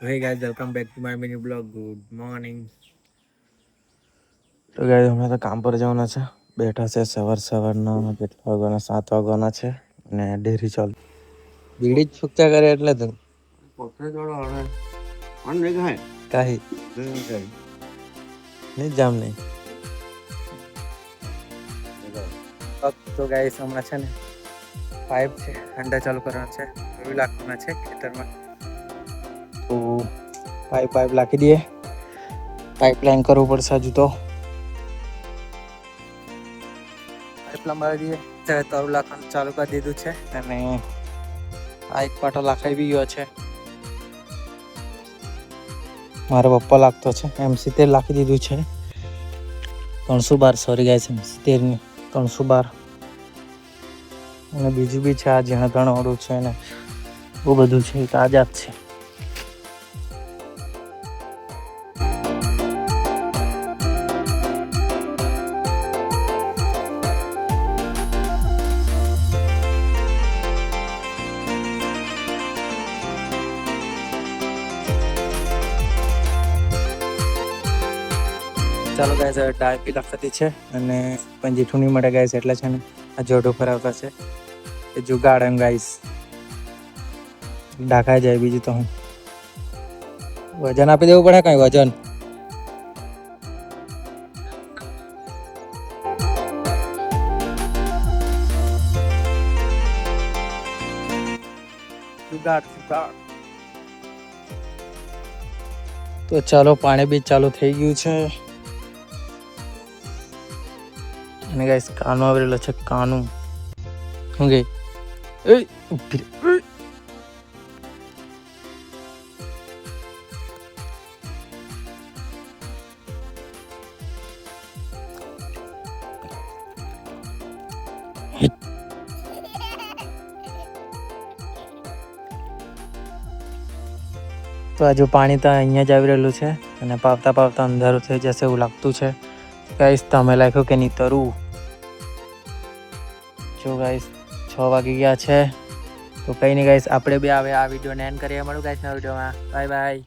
Hey guys, welcome back to my mini blog. Good morning. તો guys હમણાં તો કામ પર જવાના છે. બેઠા છે સવારના કેટલા વાગવાના 7 વાગવાના છે અને ડેરી ચાલુ. બીડી જ ફૂક્યા કરે એટલે તું પોતે થોડો હવે અન નહીં ખાય કાહી નહીં જામ નહીં. તો ગાઈસ હમણાં છે ને પાઇપ છે અંડા ચાલુ કરવાના છે. એવી લાખવાના છે ખેતરમાં. તો પાઇપ લાખી દઈએ. પાઇપલાઇન કરવું પડશે હજુ તો. પાઇપ લંબાવી દઈએ. તરું લાખવાનું ચાલુ કરી દીધું છે અને આ એક પાટો લાખાઈ બી ગયો છે. મારા પપ્પા લાગતો છે M70 લાખી દીધું છે. 312 સોરી ગાઈસ M70 ની 312 અને બીજું બી છે. આ ઝીણા ત્રણ વાળું છે ને બહુ બધું છે. તાજા જ છે. ચાલો ગાઈસ ડાય પી લખતી છે અને પણ જેઠું નહીં મળે ગાઈસ એટલે છે ને આ જોડો ફરાવતા છે એ જુગાડ એમ ગાઈસ ઢાકાઈ જાય. બીજું તો હું વજન આપી દેવું પડે કઈ વજન. જુગાડ તો ચાલો પાણી બી ચાલુ થઈ ગયું છે અને ગાઈસ કાનો આવેલો છે. કાનું શું ગઈ એ ઉભી રે. તો હજુ પાણી તો અહીંયા જ આવી રહેલું છે અને પાવતા પાવતા અંધારું થઈ જશે એવું લાગતું છે. ગાઈસ તમે લાગ્યું કે નહીં તરું જો ગાઈસ 6 વાગી ગયા છે. તો કંઈ નહીં ગાઈસ આપણે બી આવે આ વિડીયોને એન્ડ કરીએ. મળું ગાઈસ નવા વિડીયોમાં. Bye bye.